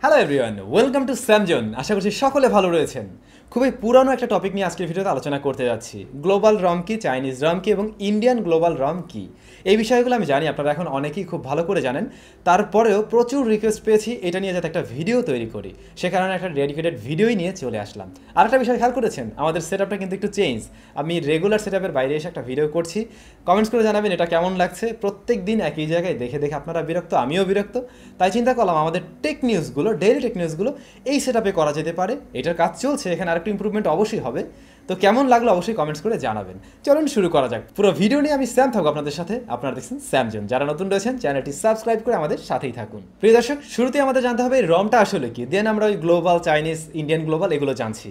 Hello everyone, welcome to SamZone। আশা করছি সকলে ভালো রয়েছেন। খুবই পুরানো একটা টপিক নিয়ে আজকের ভিডিওতে আলোচনা করতে যাচ্ছি। গ্লোবাল রম কি, চাইনিজ রম কি এবং ইন্ডিয়ান গ্লোবাল রম কি, এই বিষয়গুলো আমি জানি আপনারা এখন অনেকেই খুব ভালো করে জানেন। তারপরেও প্রচুর রিকোয়েস্ট পেয়েছি এটা নিয়ে যাতে একটা ভিডিও তৈরি করি, সে কারণে একটা ডেডিকেটেড ভিডিওই নিয়ে চলে আসলাম। আরেকটা বিষয় খেয়াল করেছেন, আমাদের সেটআপটা কিন্তু একটু চেঞ্জ। আমি রেগুলার সেটআপের বাইরে এসে একটা ভিডিও করছি। কমেন্টস করে জানাবেন এটা কেমন লাগছে। প্রত্যেক দিন একই জায়গায় দেখে দেখে আপনারা বিরক্ত, আমিও বিরক্ত। তাই চিন্তা করলাম আমাদের টেক নিউজগুলো, ডেইলি টেক নিউজগুলো এই সেটআপে করা যেতে পারে। এটার কাজ চলছে, এখানে আরেকটু ইমপ্রুভমেন্ট অবশ্যই হবে। তো কেমন লাগলো অবশ্যই কমেন্টস করে জানাবেন। চলুন শুরু করা যাক। পুরো ভিডিও নিয়ে আমি স্যাম থাকবো আপনাদের সাথে। আপনারা দেখছেন SamZone। যারা নতুন রয়েছেন চ্যানেলটি সাবস্ক্রাইব করে আমাদের সাথেই থাকুন। প্রিয় দর্শক, শুরুতেই আমাদের জানতে হবে এই রমটা আসলে কি, দেন আমরা ওই গ্লোবাল, চাইনিজ, ইন্ডিয়ান গ্লোবাল এগুলো জানছি।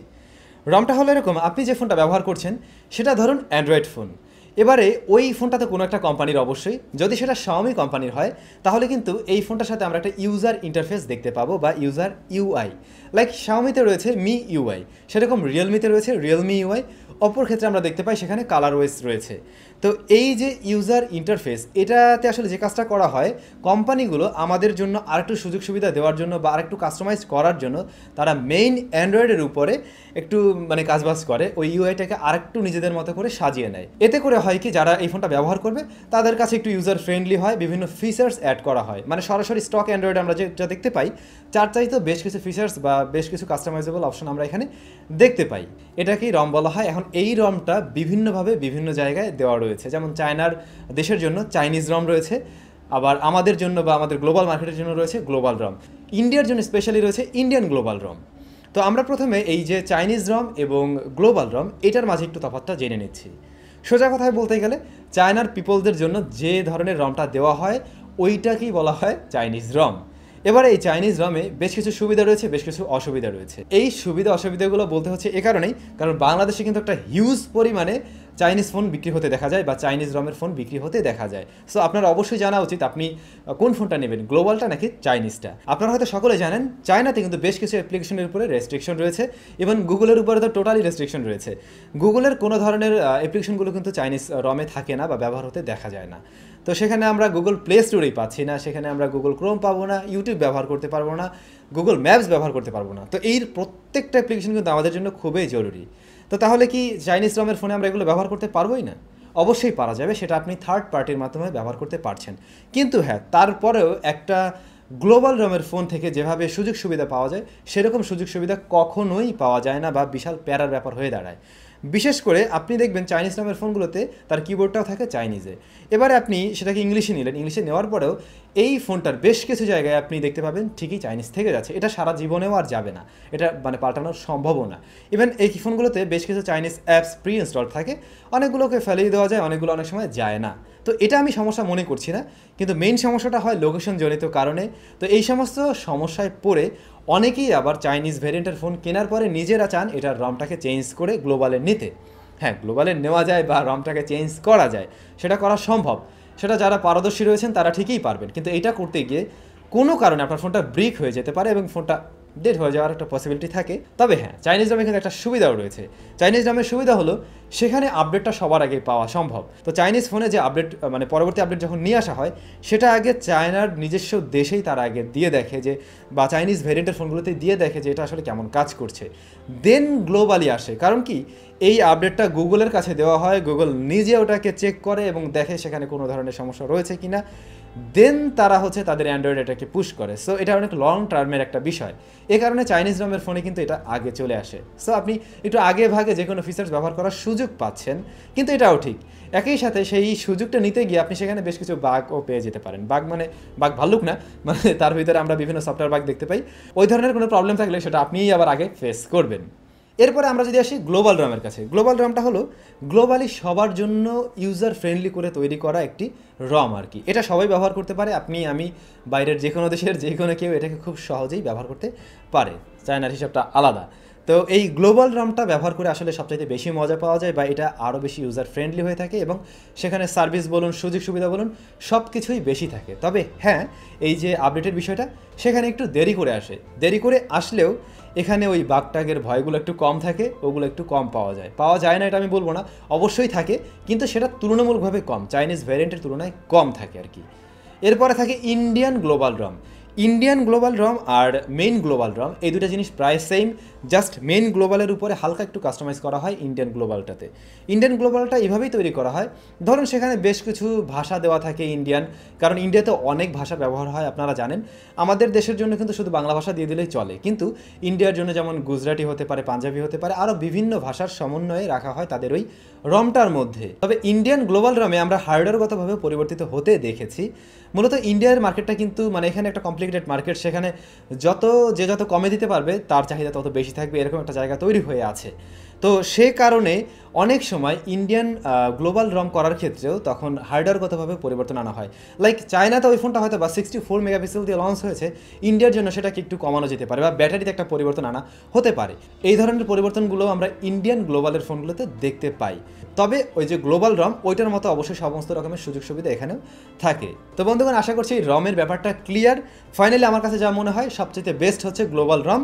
রমটা হলো এরকম, আপনি যে ফোনটা ব্যবহার করছেন সেটা ধরুন অ্যান্ড্রয়েড ফোন। এবারে ওই ফোনটাতে কোনো একটা কোম্পানির, অবশ্যই যদি সেটা Xiaomi কোম্পানির হয় তাহলে কিন্তু এই ফোনটার সাথে আমরা একটা ইউজার ইন্টারফেস দেখতে পাবো বা ইউজার ইউআই। লাইক Xiaomiতে রয়েছে মি ইউআই, সেরকম রিয়েলমিতে রয়েছে রিয়েলমি ইউআই। অপর ক্ষেত্রে আমরা দেখতে পাই সেখানে কালারওয়েজ রয়েছে। তো এই যে ইউজার ইন্টারফেস, এটাতে আসলে যে কাজটা করা হয়, কোম্পানিগুলো আমাদের জন্য আরেকটু সুযোগ সুবিধা দেওয়ার জন্য বা আরেকটু কাস্টমাইজ করার জন্য তারা মেইন অ্যান্ড্রয়েডের উপরে একটু কাজবাজ করে, ওই ইউআইটাকে আরেকটু নিজেদের মতো করে সাজিয়ে নেয়। এতে করে হয় কি, যারা এই ফোনটা ব্যবহার করবে তাদের কাছে একটু ইউজার ফ্রেন্ডলি হয়, বিভিন্ন ফিচার্স অ্যাড করা হয়। সরাসরি স্টক অ্যান্ড্রয়েড আমরা যেটা দেখতে পাই, চার চাইতেও বেশ কিছু ফিচার্স বা বেশ কিছু কাস্টমাইজেবল অপশন আমরা এখানে দেখতে পাই। এটাকেই রম বলা হয়। এখন এই রমটা বিভিন্নভাবে বিভিন্ন জায়গায় দেওয়া রয়েছে, যেমন চায়নার দেশের জন্য চাইনিজ রম রয়েছে, আবার আমাদের জন্য বা আমাদের গ্লোবাল মার্কেটের জন্য রয়েছে গ্লোবাল রম, ইন্ডিয়ার জন্য স্পেশালি রয়েছে ইন্ডিয়ান গ্লোবাল রম। তো আমরা প্রথমে এই যে চাইনিজ রম এবং গ্লোবাল রম, এটার মাঝে একটু তফাৎটা জেনে নিচ্ছি। সোজা কথায় বলতে গেলে চায়নার পিপলদের জন্য যে ধরনের রমটা দেওয়া হয় ওইটাকেই বলা হয় চাইনিজ রম। এবারে এই চাইনিজ রমে বেশ কিছু সুবিধা রয়েছে, বেশ কিছু অসুবিধা রয়েছে। এই সুবিধা অসুবিধাগুলো বলতে হচ্ছে এ কারণেই, কারণ বাংলাদেশে কিন্তু একটা হিউজ পরিমাণে চাইনিজ ফোন বিক্রি হতে দেখা যায় বা চাইনিজ রমের ফোন বিক্রি হতে দেখা যায়। সো আপনার অবশ্যই জানা উচিত আপনি কোন ফোনটা নেবেন, গ্লোবালটা নাকি চাইনিজটা। আপনারা হয়তো সকলে জানেন চায়নাতে কিন্তু বেশ কিছু অ্যাপ্লিকেশনের উপরে রেস্ট্রিকশন রয়েছে, এবং গুগলের উপরে তো টোটালি রেস্ট্রিকশন রয়েছে। গুগলের কোনো ধরনের অ্যাপ্লিকেশনগুলো কিন্তু চাইনিজ রমে থাকে না বা ব্যবহার হতে দেখা যায় না। তো সেখানে আমরা গুগল প্লে স্টোরেই পাচ্ছি না, সেখানে আমরা গুগল ক্রোম পাবো না, ইউটিউব ব্যবহার করতে পারবো না, গুগল ম্যাপস ব্যবহার করতে পারবো না। তো এই প্রত্যেকটা অ্যাপ্লিকেশন কিন্তু আমাদের জন্য খুবই জরুরি। তো তাহলে কি চাইনিজ রমের ফোনে আমরা এগুলো ব্যবহার করতে পারবোই না? অবশ্যই পারা যাবে, সেটা আপনি থার্ড পার্টির মাধ্যমে ব্যবহার করতে পারছেন। কিন্তু হ্যাঁ, তারপরেও একটা গ্লোবাল রমের ফোন থেকে যেভাবে সুযোগ সুবিধা পাওয়া যায় সেরকম সুযোগ সুবিধা কখনোই পাওয়া যায় না বা বিশাল প্যারার ব্যাপার হয়ে দাঁড়ায়। বিশেষ করে আপনি দেখবেন চাইনিজ নামের ফোনগুলোতে তার কিবোর্ডটাও থাকে চাইনিজে। এবারে আপনি সেটাকে ইংলিশে নিলেন, ইংলিশে নেওয়ার পরেও এই ফোনটার বেশ কিছু জায়গায় আপনি দেখতে পাবেন ঠিকই চাইনিজ থেকে যাচ্ছে। এটা সারা জীবনেও আর যাবে না, এটা পাল্টানোর সম্ভবও না। ইভেন এই ফোনগুলোতে বেশ কিছু চাইনিজ অ্যাপস প্রি ইনস্টল থাকে, অনেকগুলোকে ফেলেই দেওয়া যায়, অনেকগুলো অনেক সময় যায় না। তো এটা আমি সমস্যা মনে করছি না, কিন্তু মেইন সমস্যাটা হয় লোকেশন জনিত কারণে। তো এই সমস্ত সমস্যায় পড়ে অনেকেই আবার চাইনিজ ভ্যারিয়েন্টের ফোন কেনার পরে নিজেরা চান এটার রমটাকে চেঞ্জ করে গ্লোবালে নিতে। হ্যাঁ, গ্লোবালে নেওয়া যায় বা রমটাকে চেঞ্জ করা যায়, সেটা করা সম্ভব। সেটা যারা পারদর্শী রয়েছেন তারা ঠিকই পারবেন, কিন্তু এটা করতে গিয়ে কোনো কারণে আপনার ফোনটা ব্রেক হয়ে যেতে পারে এবং ফোনটা ডেড হয়ে যাওয়ার একটা পসিবিলিটি থাকে। তবে হ্যাঁ, চাইনিজ রমে কিন্তু একটা সুবিধাও রয়েছে। চাইনিজ রমের সুবিধা হলো সেখানে আপডেটটা সবার আগে পাওয়া সম্ভব। তো চাইনিজ ফোনে যে আপডেট, পরবর্তী আপডেট যখন নিয়ে আসা হয় সেটা আগে চায়নার নিজস্ব দেশেই তারা আগে দিয়ে দেখে যে, বা চাইনিজ ভ্যারিয়েন্টের ফোনগুলোতে দিয়ে দেখে যে এটা আসলে কেমন কাজ করছে, দেন গ্লোবালি আসে। কারণ কি, এই আপডেটটা গুগলের কাছে দেওয়া হয়, গুগল নিজে ওটাকে চেক করে এবং দেখে সেখানে কোনো ধরনের সমস্যা রয়েছে কিনা, দেন তারা তাদের অ্যান্ড্রয়েড এটাকে পুশ করে। সো এটা অনেক লং টার্মের একটা বিষয়। এ কারণে চাইনিজ রমের ফোনে কিন্তু এটা আগে চলে আসে। সো আপনি একটু আগে ভাগে যে কোনো ফিচার্স ব্যবহার করার সুযোগ পাচ্ছেন। কিন্তু এটাও ঠিক, একই সাথে সেই সুযোগটা নিতে গিয়ে আপনি সেখানে বেশ কিছু বাগও পেয়ে যেতে পারেন। বাগ ভাল্লুক না, তার ভিতরে আমরা বিভিন্ন সফটওয়্যার বাগ দেখতে পাই। ওই ধরনের কোনো প্রবলেম থাকলে সেটা আপনিই আবার আগে ফেস করবেন। এরপরে আমরা যদি আসি গ্লোবাল রমের কাছে, গ্লোবাল রমটা হলো গ্লোবালি সবার জন্য ইউজার ফ্রেন্ডলি করে তৈরি করা একটি রম আর কি। এটা সবাই ব্যবহার করতে পারে, আপনি, আমি, বাইরের যে কোনো দেশের যে কোনো কেউ এটাকে খুব সহজেই ব্যবহার করতে পারে। চায়নার হিসাবটা আলাদা। তো এই গ্লোবাল রমটা ব্যবহার করে আসলে সবচাইতে বেশি মজা পাওয়া যায়, বা এটা আরও বেশি ইউজার ফ্রেন্ডলি হয়ে থাকে এবং সেখানে সার্ভিস বলুন, সুযোগ সুবিধা বলুন, সব কিছুই বেশি থাকে। তবে হ্যাঁ, এই যে আপডেটের বিষয়টা সেখানে একটু দেরি করে আসে। দেরি করে আসলেও এখানে ওই বাগটাগের ভয়গুলো একটু কম থাকে, ওগুলো একটু কম পাওয়া যায় না এটা আমি বলবো না, অবশ্যই থাকে, কিন্তু সেটা তুলনামূলকভাবে কম, চাইনিজ ভ্যারিয়েন্টের তুলনায় কম থাকে আর কি। এরপরে থাকে ইন্ডিয়ান গ্লোবাল রম। ইন্ডিয়ান গ্লোবাল রম আর মেইন গ্লোবাল রম এই দুটো জিনিস প্রায় সেম, জাস্ট মেইন গ্লোবালের উপরে হালকা একটু কাস্টমাইজ করা হয় ইন্ডিয়ান গ্লোবালটাতে। ইন্ডিয়ান গ্লোবালটা এইভাবেই তৈরি করা হয়, ধরুন সেখানে বেশ কিছু ভাষা দেওয়া থাকে ইন্ডিয়ান, কারণ ইন্ডিয়াতে অনেক ভাষার ব্যবহার হয় আপনারা জানেন। আমাদের দেশের জন্য কিন্তু শুধু বাংলা ভাষা দিয়ে দিলেই চলে, কিন্তু ইন্ডিয়ার জন্য যেমন গুজরাটি হতে পারে, পাঞ্জাবি হতে পারে, আরও বিভিন্ন ভাষার সমন্বয়ে রাখা হয় তাদের ওই রমটার মধ্যে। তবে ইন্ডিয়ান গ্লোবাল রমে আমরা হার্ডওয়্যারগতভাবে পরিবর্তিত হতে দেখেছি। মূলত ইন্ডিয়ার মার্কেটটা কিন্তু মানে এখানে একটা কমপ্লিকেটেড মার্কেট, সেখানে যত কমে দিতে পারবে তার চাহিদা তত বেশি থাকবে, এরকম একটা জায়গা তৈরি হয়ে আছে। তো সে কারণে অনেক সময় ইন্ডিয়ান গ্লোবাল রম করার ক্ষেত্রেও তখন হার্ডওয়্যারগতভাবে পরিবর্তন আনা হয়। লাইক চায়নাতে ওই ফোনটা হয়তো বা 64 মেগাপিক্সেল দিয়ে লঞ্চ হয়েছে, ইন্ডিয়ার জন্য সেটাকে একটু কমানো যেতে পারে বা ব্যাটারিতে একটা পরিবর্তন আনা হতে পারে। এই ধরনের পরিবর্তনগুলো আমরা ইন্ডিয়ান গ্লোবালের ফোনগুলোতে দেখতে পাই। তবে ওই যে গ্লোবাল রম ওইটার মতো অবশ্যই সমস্ত রকমের সুযোগ সুবিধা এখানেও থাকে। তো বন্ধুগণ, আশা করছি এই রমের ব্যাপারটা ক্লিয়ার। ফাইনালি আমার কাছে যা মনে হয় সবচেয়ে বেস্ট হচ্ছে গ্লোবাল রম,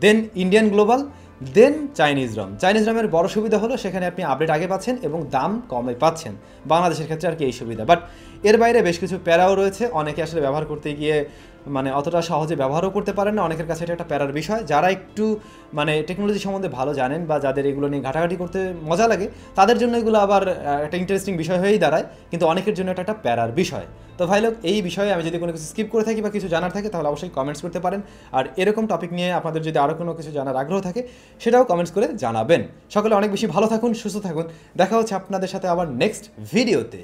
দেন ইন্ডিয়ান গ্লোবাল, দেন চাইনিজ রম। চাইনিজ রমের বড় সুবিধা হলো সেখানে আপনি আপডেট আগে পাচ্ছেন এবং দাম কমে পাচ্ছেন, বাংলাদেশের ক্ষেত্রে আর কি এই সুবিধা। বাট এর বাইরে বেশ কিছু প্যারাও রয়েছে, অনেকে আসলে ব্যবহার করতে গিয়ে মানে অতটা সহজে ব্যবহারও করতে পারেন না, অনেকের কাছে এটা একটা প্যারার বিষয়। যারা একটু মানে টেকনোলজি সম্বন্ধে ভালো জানেন বা যাদের এগুলো নিয়ে ঘাটাঘাটি করতে মজা লাগে, তাদের জন্য এগুলো আবার একটা ইন্টারেস্টিং বিষয় হয়েই দাঁড়ায়, কিন্তু অনেকের জন্য এটা একটা প্যারার বিষয়। তো ভাই লোক, এই বিষয়ে আমি যদি কোনো কিছু স্কিপ করে থাকি বা কিছু জানার থাকে তাহলে অবশ্যই কমেন্টস করতে পারেন। আর এরকম টপিক নিয়ে আপনাদের যদি আরও কোনো কিছু জানার আগ্রহ থাকে সেটাও কমেন্টস করে জানাবেন। সকলে অনেক বেশি ভালো থাকুন, সুস্থ থাকুন, দেখা হচ্ছে আপনাদের সাথে আবার নেক্সট ভিডিওতে।